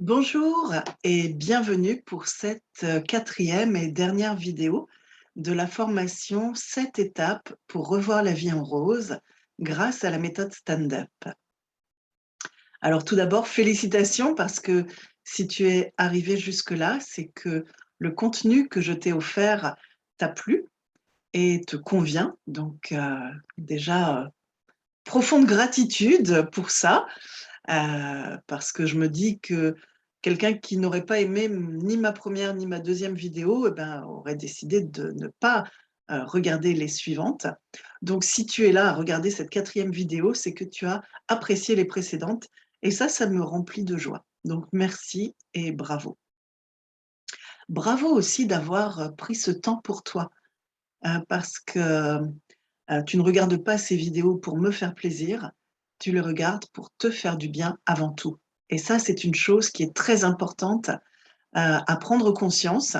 Bonjour et bienvenue pour cette quatrième et dernière vidéo de la formation 7 étapes pour revoir la vie en rose grâce à la méthode stand-up. Alors tout d'abord, félicitations parce que si tu es arrivé jusque-là, c'est que le contenu que je t'ai offert t'a plu et te convient. Donc déjà, profonde gratitude pour ça. Parce que je me dis que quelqu'un qui n'aurait pas aimé ni ma première ni ma deuxième vidéo, eh ben, aurait décidé de ne pas regarder les suivantes. Donc si tu es là à regarder cette quatrième vidéo, c'est que tu as apprécié les précédentes et ça me remplit de joie. Donc merci et bravo. Bravo aussi d'avoir pris ce temps pour toi, parce que tu ne regardes pas ces vidéos pour me faire plaisir, tu les regardes pour te faire du bien avant tout. Et ça, c'est une chose qui est très importante, à prendre conscience.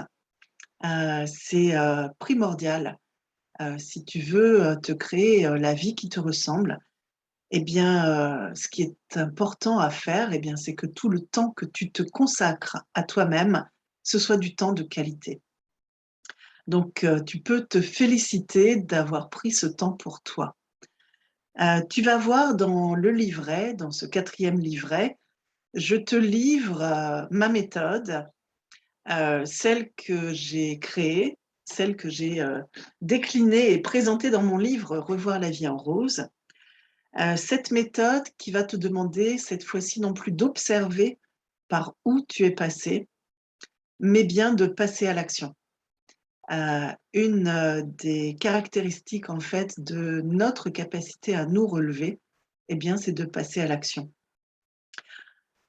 C'est, primordial. Si tu veux, te créer, la vie qui te ressemble, eh bien, ce qui est important à faire, eh bien, c'est que tout le temps que tu te consacres à toi-même, ce soit du temps de qualité. Donc, tu peux te féliciter d'avoir pris ce temps pour toi. Tu vas voir dans le livret, dans ce quatrième livret, je te livre, ma méthode, celle que j'ai créée, celle que j'ai, déclinée et présentée dans mon livre «Revoir la vie en rose». Cette méthode qui va te demander cette fois-ci non plus d'observer par où tu es passé, mais bien de passer à l'action. Une, des caractéristiques en fait de notre capacité à nous relever, eh bien, c'est de passer à l'action.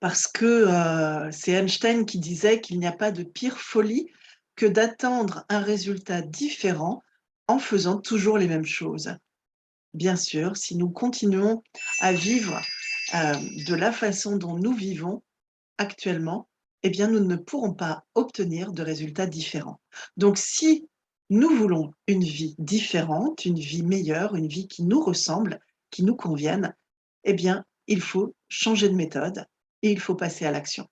Parce que, c'est Einstein qui disait qu'il n'y a pas de pire folie que d'attendre un résultat différent en faisant toujours les mêmes choses. Bien sûr, si nous continuons à vivre, de la façon dont nous vivons actuellement, eh bien, nous ne pourrons pas obtenir de résultats différents. Donc si nous voulons une vie différente, une vie meilleure, une vie qui nous ressemble, qui nous convienne, eh bien, il faut changer de méthode et il faut passer à l'action.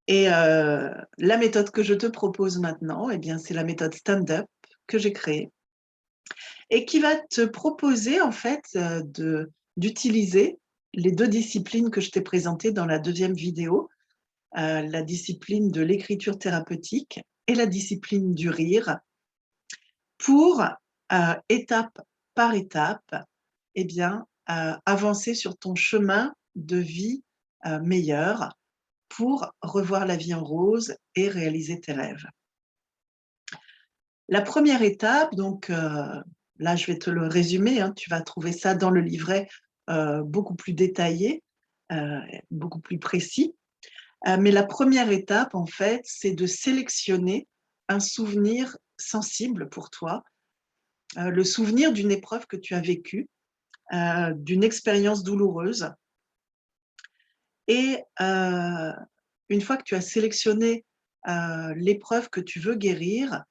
Et la méthode que je te propose maintenant, eh bien, c'est la méthode stand-up que j'ai créée et qui va te proposer en fait, d'utiliser les 2 disciplines que je t'ai présentées dans la deuxième vidéo, la discipline de l'écriture thérapeutique et la discipline du rire pour, étape par étape, eh bien, avancer sur ton chemin de vie, meilleur pour revoir la vie en rose et réaliser tes rêves. La première étape, donc, là je vais te le résumer, hein, tu vas trouver ça dans le livret, beaucoup plus détaillé, heu, beaucoup plus précis. Mais la première étape, en fait, c'est de sélectionner un souvenir sensible pour toi, le souvenir d'une épreuve que tu as vécue, d'une expérience douloureuse et une fois que tu as sélectionné, l'épreuve que tu veux guérir,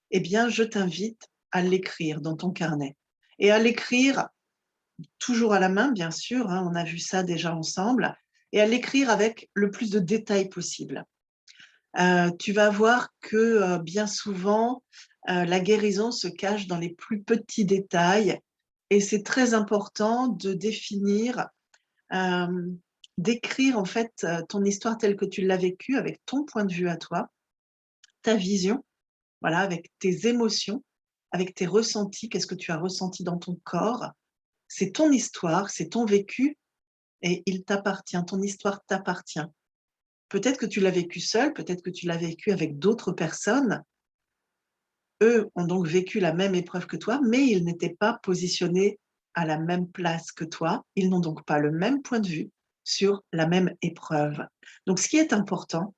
eh bien, je t'invite à l'écrire dans ton carnet et à l'écrire toujours à la main, bien sûr, hein, on a vu ça déjà ensemble et à l'écrire avec le plus de détails possible. Tu vas voir que, bien souvent, la guérison se cache dans les plus petits détails et c'est très important de définir, d'écrire en fait, ton histoire telle que tu l'as vécue avec ton point de vue à toi, ta vision, voilà, avec tes émotions, avec tes ressentis. Qu'est-ce que tu as ressenti dans ton corps? C'est ton histoire, c'est ton vécu et il t'appartient, ton histoire t'appartient. Peut-être que tu l'as vécu seul, peut-être que tu l'as vécu avec d'autres personnes. Eux ont donc vécu la même épreuve que toi, mais ils n'étaient pas positionnés à la même place que toi. Ils n'ont donc pas le même point de vue sur la même épreuve. Donc ce qui est important,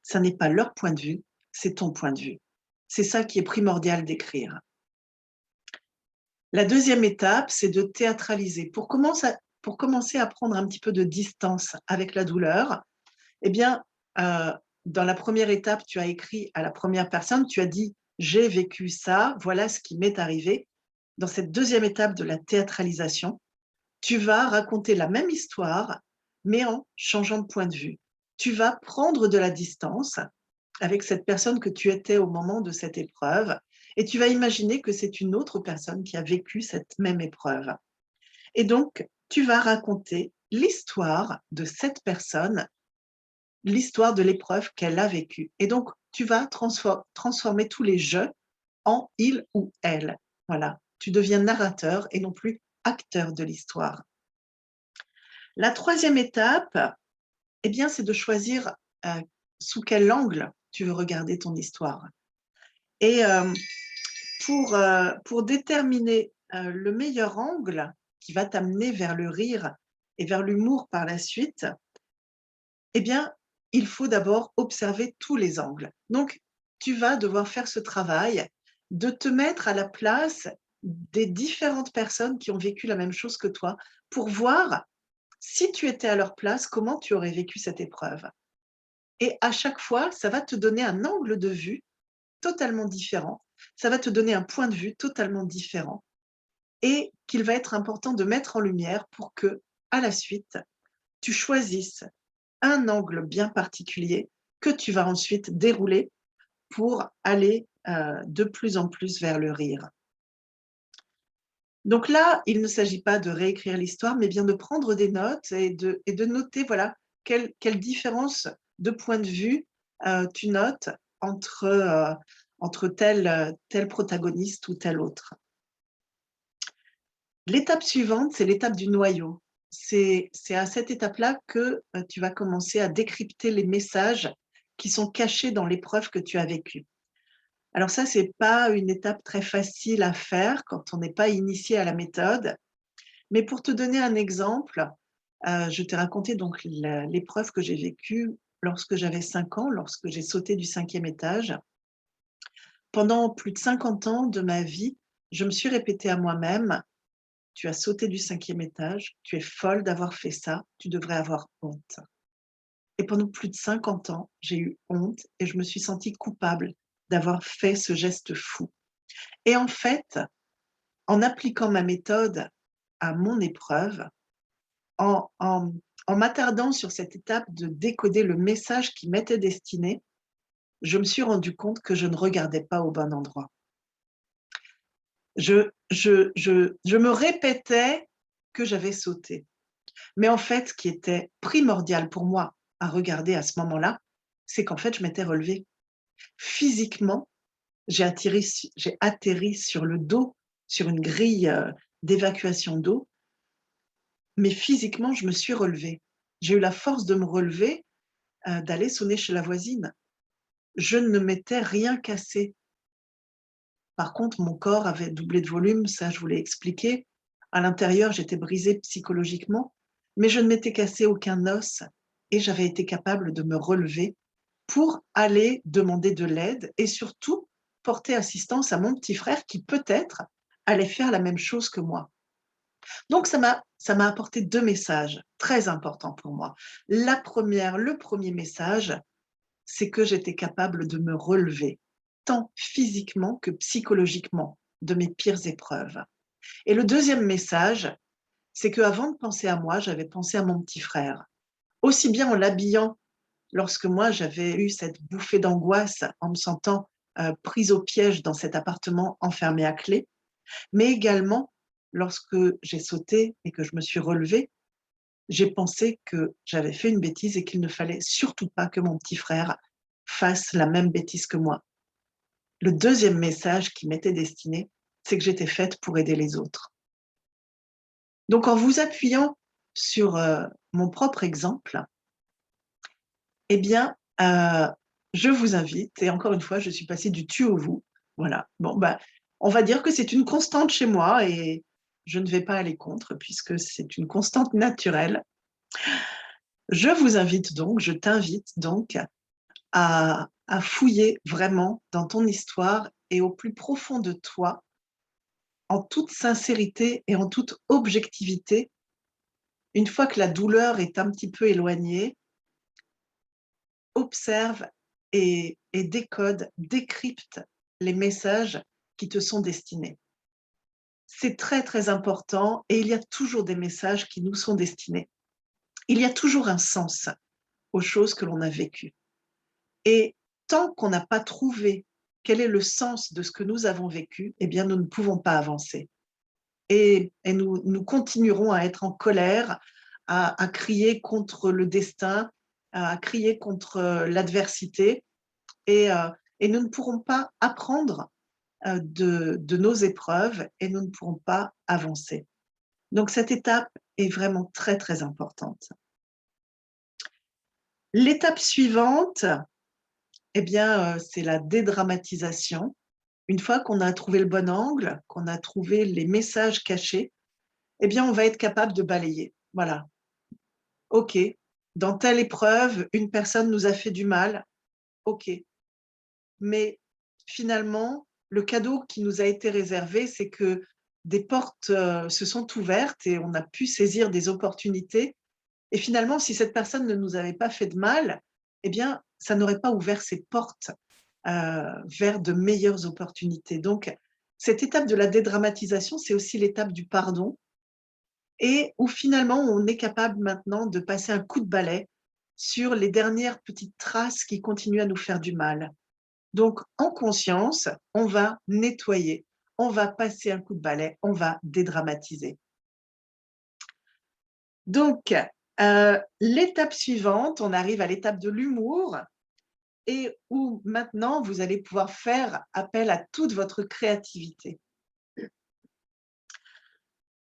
ça n'est pas leur point de vue, c'est ton point de vue. C'est ça qui est primordial d'écrire. La deuxième étape, c'est de théâtraliser. Pour commencer à prendre un petit peu de distance avec la douleur, eh bien, dans la première étape, tu as écrit à la première personne, tu as dit: «J'ai vécu ça, voilà ce qui m'est arrivé». Dans cette deuxième étape de la théâtralisation, tu vas raconter la même histoire, mais en changeant de point de vue. tu vas prendre de la distance avec cette personne que tu étais au moment de cette épreuve et tu vas imaginer que c'est une autre personne qui a vécu cette même épreuve. Et donc, tu vas raconter l'histoire de cette personne, l'histoire de l'épreuve qu'elle a vécue. Et donc, tu vas transformer tous les je en il ou elle. Voilà, tu deviens narrateur et non plus acteur de l'histoire. La troisième étape, eh bien, c'est de choisir sous quel angle tu veux regarder ton histoire. Et pour déterminer le meilleur angle qui va t'amener vers le rire et vers l'humour par la suite, eh bien, il faut d'abord observer tous les angles. Donc, tu vas devoir faire ce travail de te mettre à la place des différentes personnes qui ont vécu la même chose que toi pour voir si tu étais à leur place, comment tu aurais vécu cette épreuve. Et à chaque fois, ça va te donner un angle de vue totalement différent, ça va te donner un point de vue totalement différent et qu'il va être important de mettre en lumière pour que, à la suite, tu choisisses un angle bien particulier que tu vas ensuite dérouler pour aller de plus en plus vers le rire. Donc là, il ne s'agit pas de réécrire l'histoire, mais bien de prendre des notes et de noter voilà, quelle différence de point de vue tu notes entre tel protagoniste ou tel autre. L'étape suivante, c'est l'étape du noyau. C'est à cette étape-là que tu vas commencer à décrypter les messages qui sont cachés dans l'épreuve que tu as vécue. Alors ça, ce n'est pas une étape très facile à faire quand on n'est pas initié à la méthode. Mais pour te donner un exemple, je t'ai raconté donc l'épreuve que j'ai vécue lorsque j'avais 5 ans, lorsque j'ai sauté du 5e étage. Pendant plus de 50 ans de ma vie, je me suis répétée à moi-même: tu as sauté du 5e étage, tu es folle d'avoir fait ça, tu devrais avoir honte. Et pendant plus de 50 ans, j'ai eu honte et je me suis sentie coupable d'avoir fait ce geste fou. Et en fait, en appliquant ma méthode à mon épreuve, en m'attardant sur cette étape de décoder le message qui m'était destiné, je me suis rendu compte que je ne regardais pas au bon endroit. Je me répétais que j'avais sauté. Mais en fait, ce qui était primordial pour moi à regarder à ce moment-là, c'est qu'en fait, je m'étais relevée. Physiquement, j'ai atterri sur le dos, sur une grille d'évacuation d'eau, mais physiquement, je me suis relevée. J'ai eu la force de me relever, d'aller sonner chez la voisine. Je ne m'étais rien cassé. Par contre, mon corps avait doublé de volume, ça je vous l'ai expliqué. À l'intérieur, j'étais brisée psychologiquement, mais je ne m'étais cassé aucun os et j'avais été capable de me relever pour aller demander de l'aide et surtout porter assistance à mon petit frère qui peut-être allait faire la même chose que moi. Donc ça m'a apporté 2 messages très importants pour moi. Le premier message, c'est que j'étais capable de me relever, tant physiquement que psychologiquement, de mes pires épreuves. Et le deuxième message, c'est qu'avant de penser à moi, j'avais pensé à mon petit frère. Aussi bien en l'habillant, lorsque moi j'avais eu cette bouffée d'angoisse en me sentant prise au piège dans cet appartement enfermé à clé, mais également lorsque j'ai sauté et que je me suis relevée, j'ai pensé que j'avais fait une bêtise et qu'il ne fallait surtout pas que mon petit frère fasse la même bêtise que moi. Le deuxième message qui m'était destiné, c'est que j'étais faite pour aider les autres. Donc en vous appuyant sur mon propre exemple, eh bien, je vous invite, et encore une fois, je suis passée du tu au vous. Voilà. Bon, bah, on va dire que c'est une constante chez moi et je ne vais pas aller contre puisque c'est une constante naturelle. Je t'invite donc à fouiller vraiment dans ton histoire et au plus profond de toi, en toute sincérité et en toute objectivité, une fois que la douleur est un petit peu éloignée, observe et décode, décrypte les messages qui te sont destinés. C'est très, très important et il y a toujours des messages qui nous sont destinés. Il y a toujours un sens aux choses que l'on a vécues. Et tant qu'on n'a pas trouvé quel est le sens de ce que nous avons vécu, eh bien, nous ne pouvons pas avancer. Et nous continuerons à être en colère, à crier contre le destin, à crier contre l'adversité, et, et nous ne pourrons pas apprendre de nos épreuves et nous ne pourrons pas avancer. Donc cette étape est vraiment très, très importante. L'étape suivante, eh bien, c'est la dédramatisation. Une fois qu'on a trouvé le bon angle, qu'on a trouvé les messages cachés, eh bien, on va être capable de balayer. Voilà. OK, dans telle épreuve, une personne nous a fait du mal. OK. Mais finalement, le cadeau qui nous a été réservé, c'est que des portes se sont ouvertes et on a pu saisir des opportunités. Et finalement, si cette personne ne nous avait pas fait de mal, eh bien, ça n'aurait pas ouvert ses portes vers de meilleures opportunités. Donc, cette étape de la dédramatisation, c'est aussi l'étape du pardon, et où finalement, on est capable maintenant de passer un coup de balai sur les dernières petites traces qui continuent à nous faire du mal. Donc, en conscience, on va nettoyer, on va passer un coup de balai, on va dédramatiser. Donc, l'étape suivante, on arrive à l'étape de l'humour, et où maintenant, vous allez pouvoir faire appel à toute votre créativité.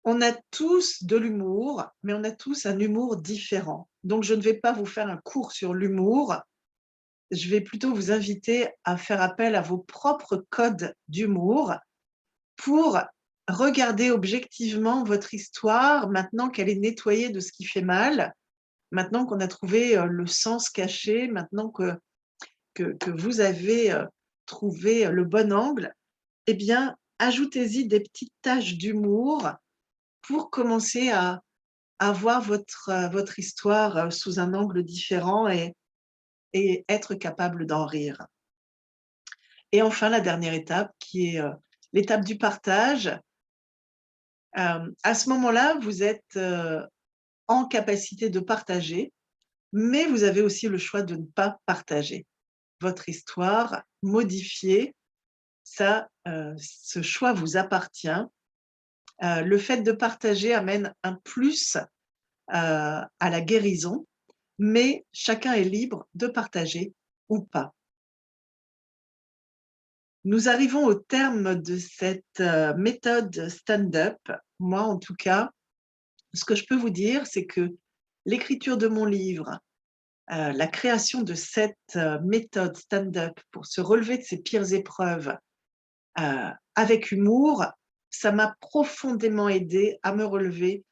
On a tous de l'humour, mais on a tous un humour différent. Donc, je ne vais pas vous faire un cours sur l'humour, je vais plutôt vous inviter à faire appel à vos propres codes d'humour pour regarder objectivement votre histoire, maintenant qu'elle est nettoyée de ce qui fait mal, maintenant qu'on a trouvé le sens caché, maintenant que vous avez trouvé le bon angle, eh bien, ajoutez-y des petites taches d'humour pour commencer à voir votre histoire sous un angle différent et être capable d'en rire. Et enfin, la dernière étape qui est l'étape du partage. À ce moment-là, vous êtes en capacité de partager, mais vous avez aussi le choix de ne pas partager votre histoire, modifier. Ça, ce choix vous appartient. Le fait de partager amène un plus à la guérison, mais chacun est libre de partager ou pas. Nous arrivons au terme de cette méthode stand-up. Moi, en tout cas, ce que je peux vous dire, c'est que l'écriture de mon livre, la création de cette méthode stand-up pour se relever de ses pires épreuves avec humour, ça m'a profondément aidée à me relever.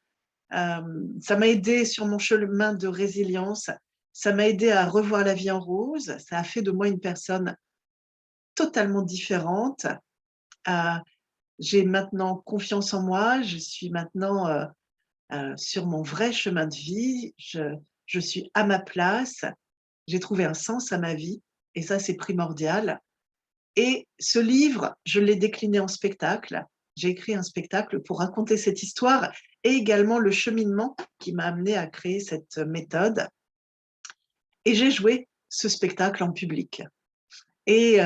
Ça m'a aidée sur mon chemin de résilience. Ça m'a aidée à revoir la vie en rose. Ça a fait de moi une personne totalement différente. J'ai maintenant confiance en moi. Je suis maintenant sur mon vrai chemin de vie. Je suis à ma place. J'ai trouvé un sens à ma vie. Et ça, c'est primordial. Et ce livre, je l'ai décliné en spectacle. J'ai écrit un spectacle pour raconter cette histoire et également le cheminement qui m'a amené à créer cette méthode. Et j'ai joué ce spectacle en public. Et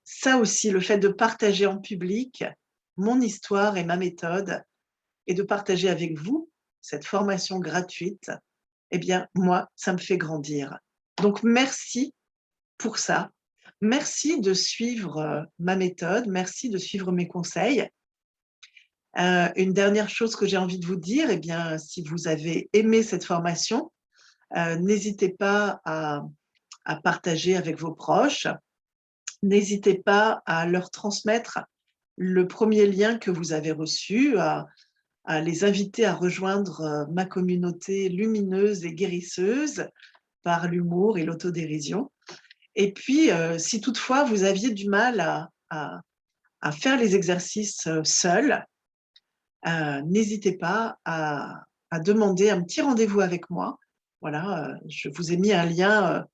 ça aussi, le fait de partager en public mon histoire et ma méthode et de partager avec vous cette formation gratuite, eh bien, moi, ça me fait grandir. Donc, merci pour ça. Merci de suivre ma méthode, merci de suivre mes conseils. Une dernière chose que j'ai envie de vous dire, eh bien, si vous avez aimé cette formation, n'hésitez pas à partager avec vos proches. N'hésitez pas à leur transmettre le premier lien que vous avez reçu, à les inviter à rejoindre ma communauté lumineuse et guérisseuse par l'humour et l'autodérision. Et puis, si toutefois vous aviez du mal à faire les exercices seul, n'hésitez pas à demander un petit rendez-vous avec moi. Voilà, je vous ai mis un lien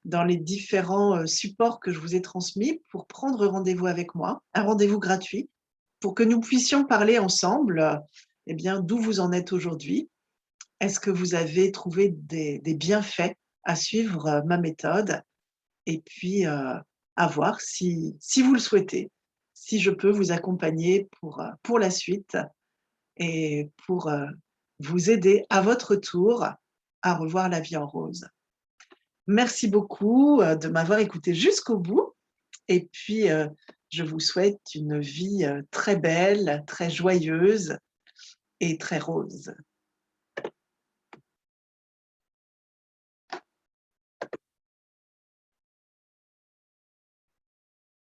dans les différents supports que je vous ai transmis pour prendre rendez-vous avec moi, un rendez-vous gratuit, pour que nous puissions parler ensemble, eh bien, d'où vous en êtes aujourd'hui. Est-ce que vous avez trouvé des bienfaits à suivre ma méthode et puis à voir si vous le souhaitez, si je peux vous accompagner pour la suite et pour vous aider à votre tour à revoir la vie en rose. Merci beaucoup de m'avoir écouté jusqu'au bout et puis je vous souhaite une vie très belle, très joyeuse et très rose.